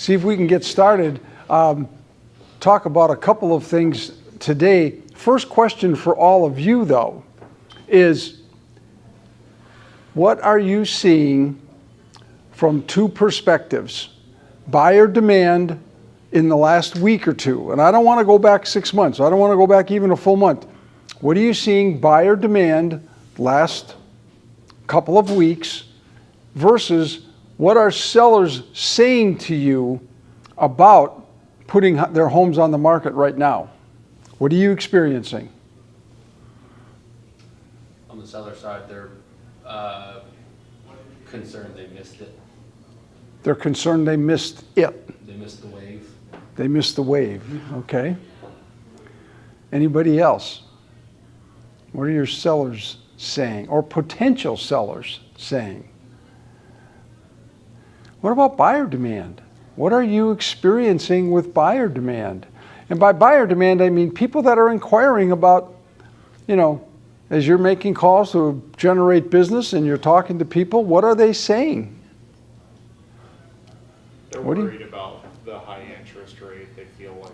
see if we can get started. Talk about a couple of things today. First question for all of you, though, is what are you seeing from two perspectives? Buyer demand in the last week or two. And I don't want to go back 6 months. I don't want to go back even a full month. What are you seeing buyer demand last couple of weeks versus what are sellers saying to you about putting their homes on the market right now? What are you experiencing? On the seller side, they're concerned they missed it. They're concerned they missed it. They missed the wave. They missed the wave. Okay. Anybody else? What are your sellers saying, or potential sellers saying? What about buyer demand? What are you experiencing with buyer demand? And by buyer demand, I mean people that are inquiring about, as you're making calls to generate business and you're talking to people, what are they saying? They're worried about the high interest rate. They feel like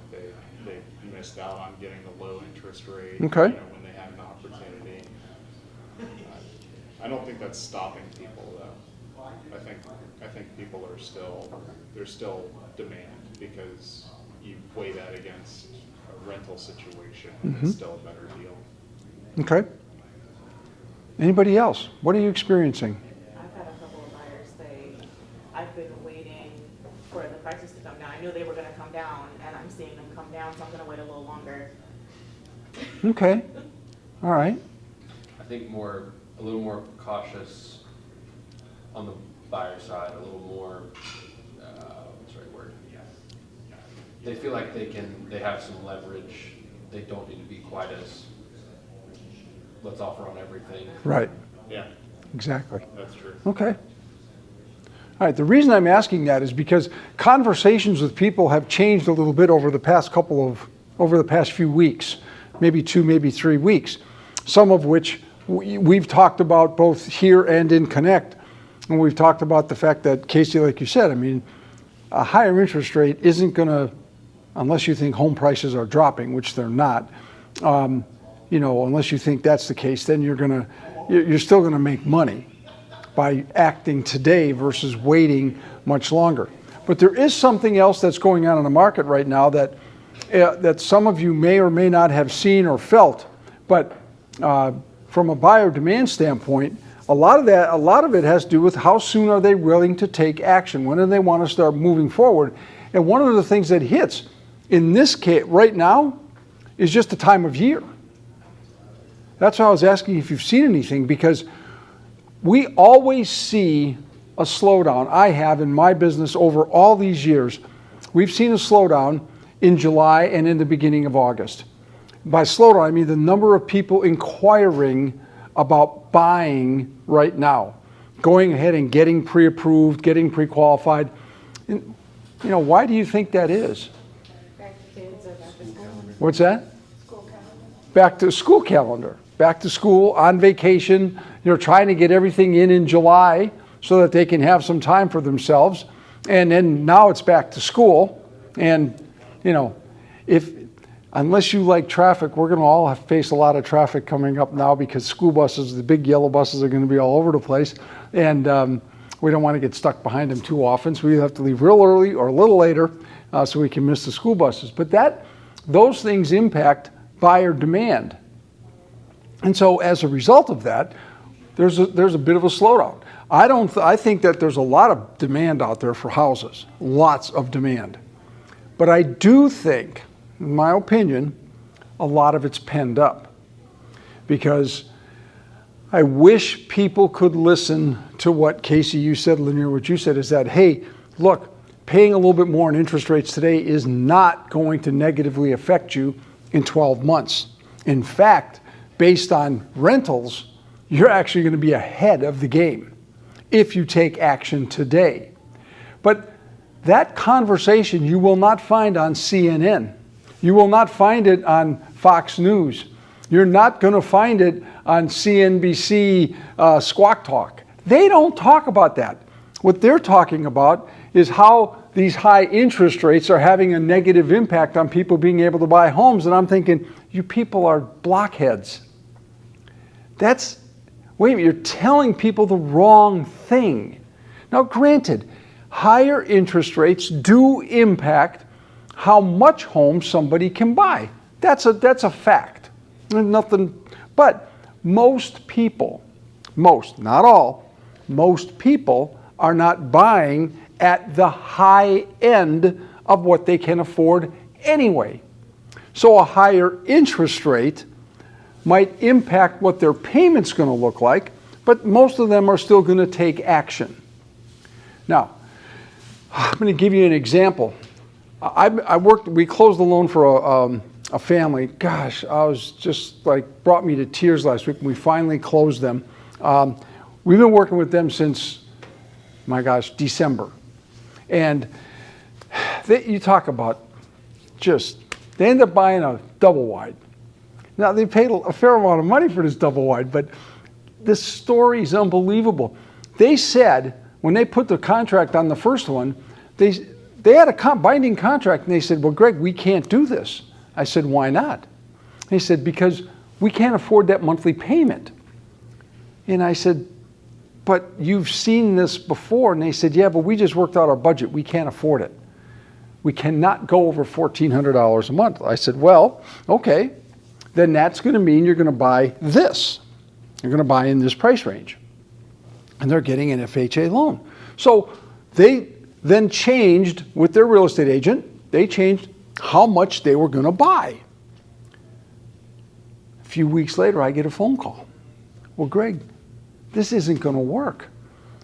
they missed out on getting the low interest rate Okay. When they had an opportunity. I don't think that's stopping people, though. I think people are there's still demand because you weigh that against a rental situation. It's still a better deal. Okay. Anybody else? What are you experiencing? I've had a couple of buyers say, I've been waiting for the prices to come down. I knew they were going to come down, and I'm seeing them come down, so I'm going to wait a little longer. Okay. All right. I think a little more cautious on the buyer side, a little more, what's the right word? They feel like they have some leverage. They don't need to be quite as, let's offer on everything. Right. Yeah, Exactly. that's true. Okay. All right. The reason I'm asking that is because conversations with people have changed a little bit over the past few weeks, maybe 2, maybe 3 weeks, some of which we've talked about both here and in Connect. And we've talked about the fact that, Casey, like you said, I mean, a higher interest rate isn't going to, unless you think home prices are dropping, which they're not, unless you think that's the case, then you're still going to make money by acting today versus waiting much longer. But there is something else that's going on in the market right now that some of you may or may not have seen or felt. But from a buyer demand standpoint, a lot of it has to do with how soon are they willing to take action? When do they want to start moving forward? And one of the things that hits in this case right now is just the time of year. That's why I was asking if you've seen anything, because we always see a slowdown. I have in my business over all these years. We've seen a slowdown in July and in the beginning of August. By slowdown, I mean the number of people inquiring about buying right now, going ahead and getting pre-approved, getting pre-qualified. And, why do you think that is? Back to kids or back to school? What's that? School calendar. Back to school calendar. Back to school, on vacation, trying to get everything in July so that they can have some time for themselves. And then now it's back to school. And, unless you like traffic, we're going to all face a lot of traffic coming up now because school buses, the big yellow buses, are going to be all over the place. And we don't want to get stuck behind them too often. So we have to leave real early or a little later so we can miss the school buses. But those things impact buyer demand. And so as a result of that, there's a bit of a slowdown. I think that there's a lot of demand out there for houses, lots of demand. But I do think, in my opinion, a lot of it's penned up, because I wish people could listen to what, Casey, you said, Lanier, what you said is that, hey, look, paying a little bit more in interest rates today is not going to negatively affect you in 12 months. In fact, based on rentals, you're actually going to be ahead of the game if you take action today. But that conversation you will not find on CNN. You will not find it on Fox News. You're not going to find it on CNBC Squawk Talk. They don't talk about that. What they're talking about is how these high interest rates are having a negative impact on people being able to buy homes. And I'm thinking, you people are blockheads. Wait a minute, you're telling people the wrong thing. Now, granted, higher interest rates do impact how much home somebody can buy. That's a fact. Nothing, but most people, not all, most people are not buying at the high end of what they can afford anyway. So a higher interest rate might impact what their payment's going to look like, but most of them are still going to take action. Now, I'm going to give you an example. We closed the loan for a family. Gosh, I was just like, brought me to tears last week when we finally closed them. We've been working with them since, my gosh, December. And you talk about they end up buying a double wide. Now, they paid a fair amount of money for this double wide, but this story is unbelievable. They said, when they put the contract on the first one, they had a binding contract, and they said, well, Greg, we can't do this. I said, why not? They said, because we can't afford that monthly payment. And I said, but you've seen this before. And they said, yeah, but we just worked out our budget. We can't afford it. We cannot go over $1,400 a month. I said, well, okay, then that's going to mean you're going to buy this. You're going to buy in this price range. And they're getting an FHA loan. So they then changed with their real estate agent, they changed how much they were going to buy. A few weeks later, I get a phone call. Well, Greg, this isn't going to work.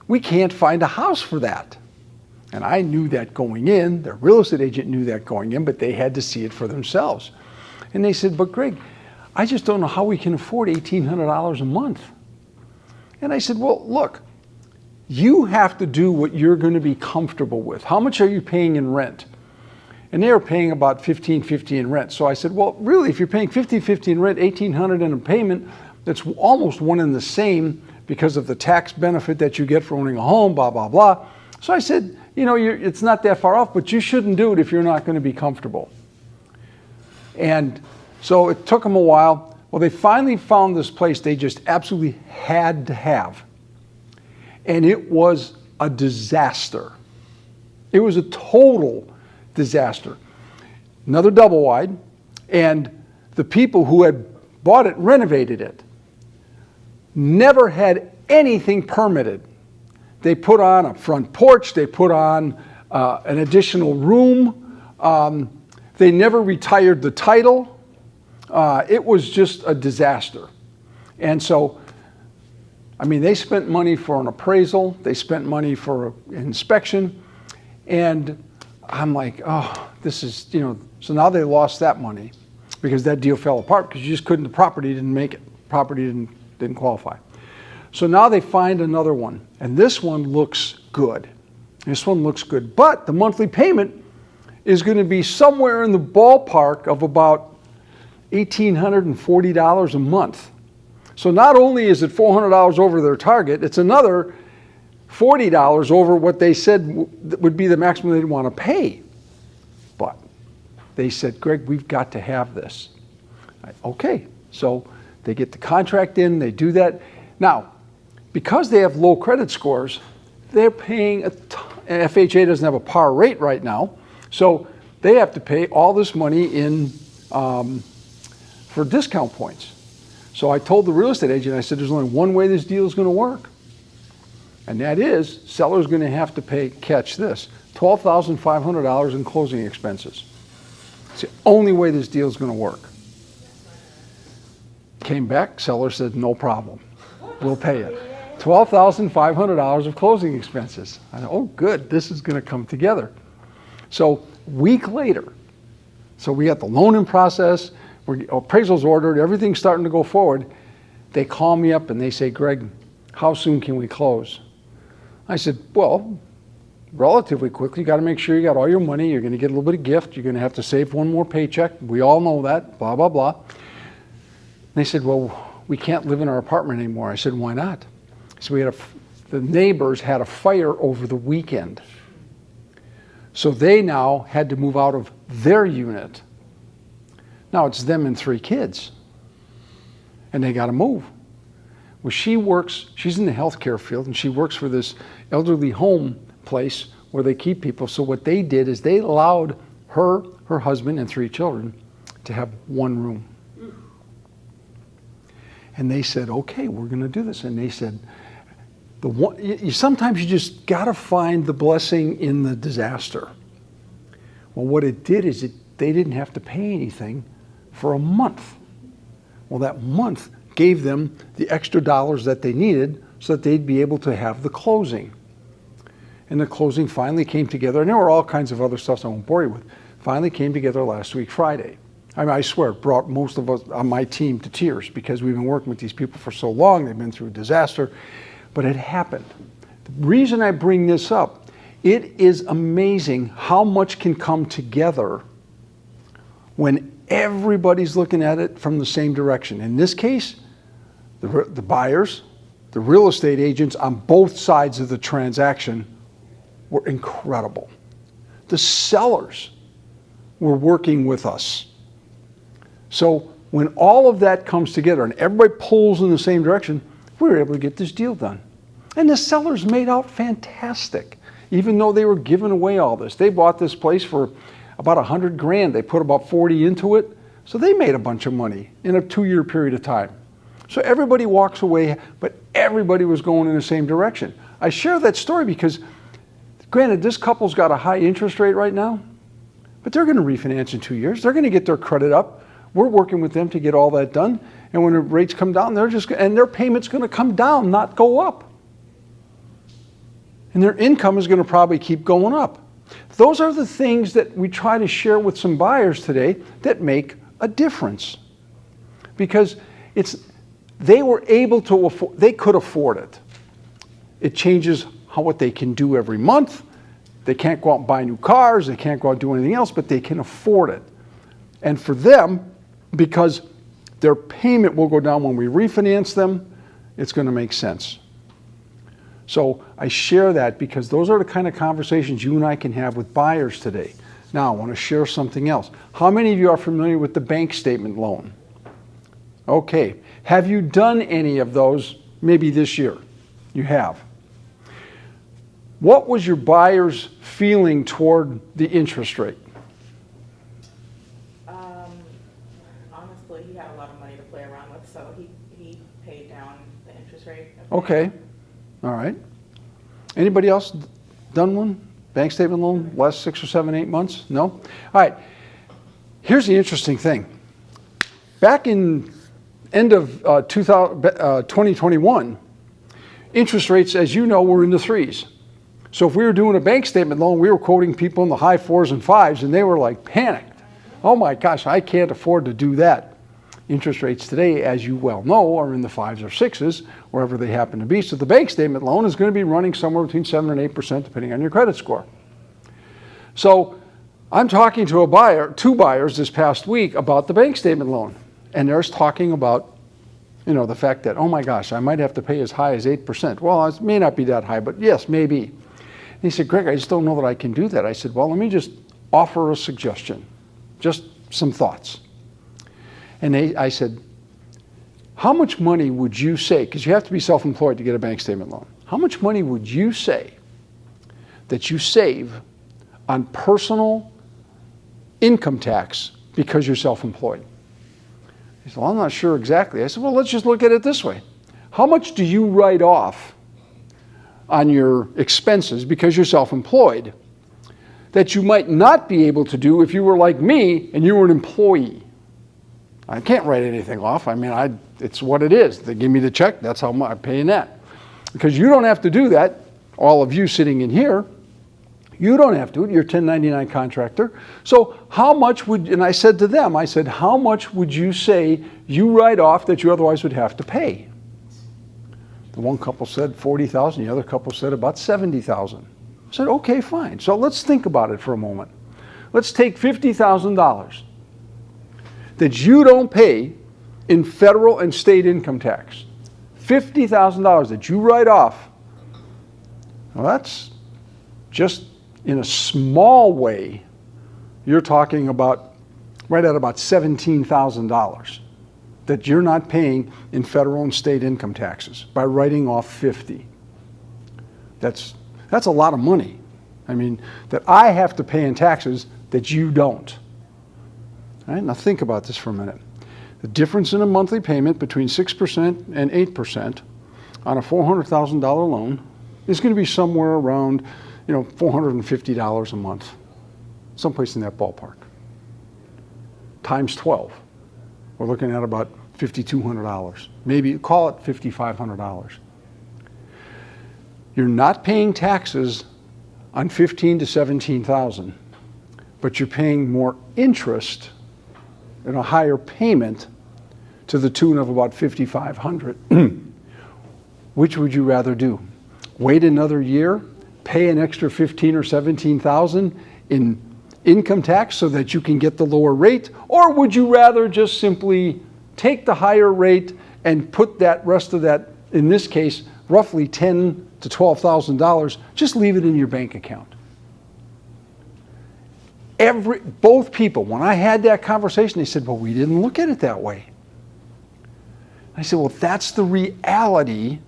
We can't find a house for that. And I knew that going in. Their real estate agent knew that going in, but they had to see it for themselves. And they said, but Greg, I just don't know how we can afford $1,800 a month. And I said, well, look, you have to do what you're going to be comfortable with. How much are you paying in rent? And they were paying about $1,550 in rent. So I said, well, really, if you're paying $1,550 in rent, $1,800 in a payment, that's almost one and the same because of the tax benefit that you get for owning a home, blah, blah, blah. So I said, it's not that far off, but you shouldn't do it if you're not going to be comfortable. And so it took them a while. Well, they finally found this place they just absolutely had to have. And it was a disaster. It was a total disaster. Another double wide, and the people who had bought it renovated it. Never had anything permitted. They put on a front porch, they put on an additional room. They never retired the title. It was just a disaster. And so, they spent money for an appraisal, they spent money for an inspection, and I'm like, oh, this is, so now they lost that money because that deal fell apart because the property didn't make it. Property didn't qualify. So now they find another one, and this one looks good. But the monthly payment is going to be somewhere in the ballpark of about $1,840 a month. So not only is it $400 over their target, it's another $40 over what they said would be the maximum they'd want to pay. But they said, Greg, we've got to have this. Okay, so they get the contract in, they do that. Now, because they have low credit scores, they're paying FHA doesn't have a par rate right now, so they have to pay all this money in for discount points. So I told the real estate agent, I said, there's only one way this deal is going to work. And that is, seller's going to have to pay, catch this, $12,500 in closing expenses. It's the only way this deal is going to work. Came back, seller said, no problem. We'll pay it. $12,500 of closing expenses. I said, oh, good, this is going to come together. So week later, so we got the loan in process, appraisal's ordered, everything's starting to go forward. They call me up and they say, Greg, how soon can we close? I said, well, relatively quickly. You got to make sure you got all your money. You're going to get a little bit of gift. You're going to have to save one more paycheck. We all know that, blah, blah, blah. They said, well, we can't live in our apartment anymore. I said, why not? So the neighbors had a fire over the weekend. So they now had to move out of their unit. Now it's them and 3 kids. And they got to move. Well, she's in the healthcare field, and she works for this elderly home place where they keep people. So what they did is they allowed her husband, and 3 children to have 1 room. And they said, okay, we're going to do this. And they said, sometimes you just got to find the blessing in the disaster. Well, what it did is they didn't have to pay anything for a month. Well, that month gave them the extra dollars that they needed so that they'd be able to have the closing. And the closing finally came together, and there were all kinds of other stuff I won't bore you with. Finally came together last week, Friday. I mean, I swear, it brought most of us on my team to tears because we've been working with these people for so long. They've been through a disaster, but it happened. The reason I bring this up, it is amazing how much can come together when everybody's looking at it from the same direction. In this case, the buyers, the real estate agents on both sides of the transaction were incredible. The sellers were working with us. So when all of that comes together and everybody pulls in the same direction, we were able to get this deal done. And the sellers made out fantastic, even though they were giving away all this. They bought this place for about $100,000. They put about 40 into it. So they made a bunch of money in a 2-year period of time. So everybody walks away, but everybody was going in the same direction. I share that story because, granted, this couple's got a high interest rate right now, but they're going to refinance in 2 years. They're going to get their credit up. We're working with them to get all that done. And when the rates come down, and their payment's going to come down, not go up. And their income is going to probably keep going up. Those are the things that we try to share with some buyers today that make a difference. Because they were able to afford, they could afford it. It changes what they can do every month. They can't go out and buy new cars. They can't go out and do anything else, but they can afford it. And for them, because their payment will go down when we refinance them, it's going to make sense. So I share that because those are the kind of conversations you and I can have with buyers today. Now, I want to share something else. How many of you are familiar with the bank statement loan? Okay. Have you done any of those maybe this year? You have. What was your buyer's feeling toward the interest rate? Honestly, he had a lot of money to play around with, so he paid down the interest rate. Okay. All right. Anybody else done one? Bank statement loan, last 6 or 7, 8 months? No? All right. Here's the interesting thing. Back in end of 2021, interest rates, as you know, were in the 3s. So if we were doing a bank statement loan, we were quoting people in the high 4s and 5s, and they were like panicked. Oh my gosh, I can't afford to do that. Interest rates today, as you well know, are in the 5s or 6s, wherever they happen to be. So the bank statement loan is going to be running somewhere between 7 and 8%, depending on your credit score. So I'm talking to two buyers this past week about the bank statement loan. And they're talking about, the fact that, oh my gosh, I might have to pay as high as 8%. Well, it may not be that high, but yes, maybe. And he said, Greg, I just don't know that I can do that. I said, well, let me just offer a suggestion, just some thoughts. And I said, how much money would you say, because you have to be self-employed to get a bank statement loan, how much money would you say that you save on personal income tax because you're self-employed? He said, well, I'm not sure exactly. I said, well, let's just look at it this way. How much do you write off on your expenses because you're self-employed that you might not be able to do if you were like me and you were an employee? I can't write anything off. I mean, it's what it is. They give me the check, that's how much I'm paying that. Because you don't have to do that, all of you sitting in here, you don't have to, you're a 1099 contractor. So how much and I said to them, how much would you say you write off that you otherwise would have to pay? The one couple said $40,000, the other couple said about $70,000. I said, okay, fine. So let's think about it for a moment. Let's take $50,000 that you don't pay in federal and state income tax. $50,000 that you write off. Well, that's just In a small way, you're talking about right at about $17,000 that you're not paying in federal and state income taxes by writing off 50. That's a lot of money. I mean, that I have to pay in taxes that you don't. All right, now think about this for a minute. The difference in a monthly payment between 6% and 8% on a $400,000 loan is going to be somewhere around, $450 a month, someplace in that ballpark. Times 12, we're looking at about $5,200. Maybe call it $5,500. You're not paying taxes on $15,000 to $17,000, but you're paying more interest and a higher payment to the tune of about $5,500. Which would you rather do? Wait another year, pay an extra $15,000 or $17,000 in income tax so that you can get the lower rate, or would you rather just simply take the higher rate and put that rest of that, in this case, roughly $10,000 to $12,000, just leave it in your bank account? Both people, when I had that conversation, they said, well, we didn't look at it that way. I said, well, that's the reality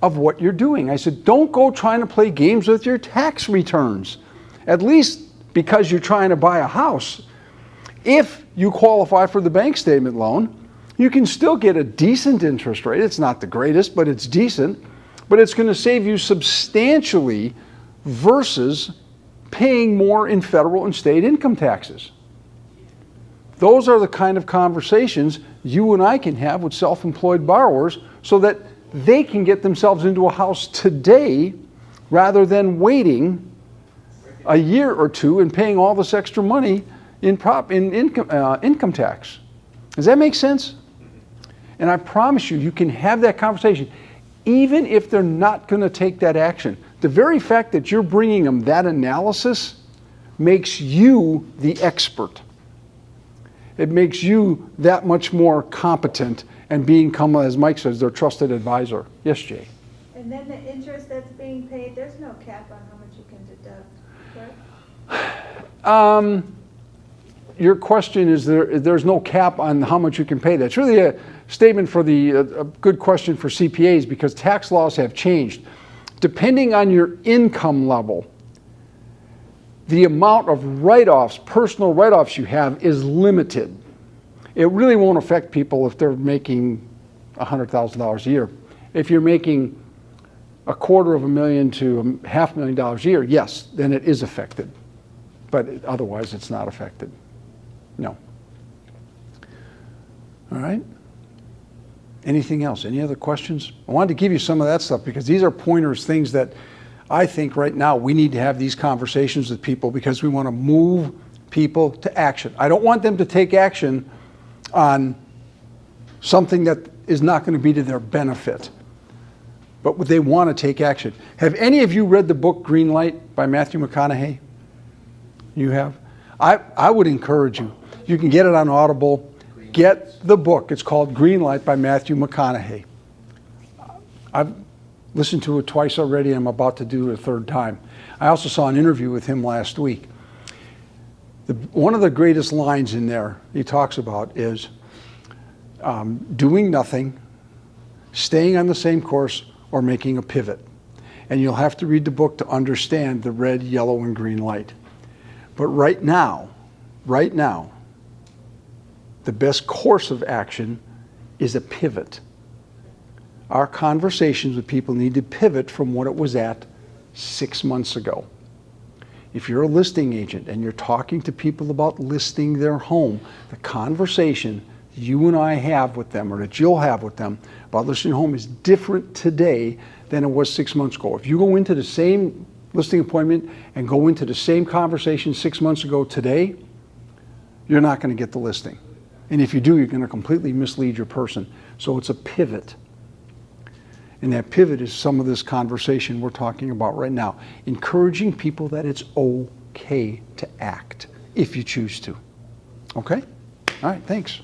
of what you're doing. I said, don't go trying to play games with your tax returns, at least because you're trying to buy a house. If you qualify for the bank statement loan, you can still get a decent interest rate. It's not the greatest, but it's decent. But it's going to save you substantially versus paying more in federal and state income taxes. Those are the kind of conversations you and I can have with self-employed borrowers so that they can get themselves into a house today rather than waiting a year or two and paying all this extra money in income tax. Does that make sense? And I promise you, you can have that conversation even if they're not going to take that action. The very fact that you're bringing them that analysis makes you the expert. It makes you that much more competent and become, as Mike says, their trusted advisor. Yes, Jay? And then the interest that's being paid, there's no cap on how much you can deduct, correct? Your question is there's no cap on how much you can pay. That's really a statement for a good question for CPAs because tax laws have changed. Depending on your income level, the amount of write-offs, personal write-offs you have is limited. It really won't affect people if they're making $100,000 a year. If you're making $250,000 to $500,000 a year, yes, then it is affected. But otherwise, it's not affected. No. All right. Anything else? Any other questions? I wanted to give you some of that stuff because these are pointers, things that I think right now we need to have these conversations with people because we want to move people to action. I don't want them to take action on something that is not going to be to their benefit, but they want to take action. Have any of you read the book Green Light by Matthew McConaughey? You have? I would encourage you. You can get it on Audible. Get the book. It's called Green Light by Matthew McConaughey. I've listened to it twice already. I'm about to do it a third time. I also saw an interview with him last week. One of the greatest lines in there he talks about is doing nothing, staying on the same course, or making a pivot. And you'll have to read the book to understand the red, yellow, and green light. But right now, the best course of action is a pivot. Our conversations with people need to pivot from what it was at 6 months ago. If you're a listing agent and you're talking to people about listing their home, the conversation you and I have with them or that you'll have with them about listing a home is different today than it was 6 months ago. If you go into the same listing appointment and go into the same conversation 6 months ago today, you're not going to get the listing. And if you do, you're going to completely mislead your person. So it's a pivot. And that pivot is some of this conversation we're talking about right now. Encouraging people that it's okay to act if you choose to. Okay? All right, thanks.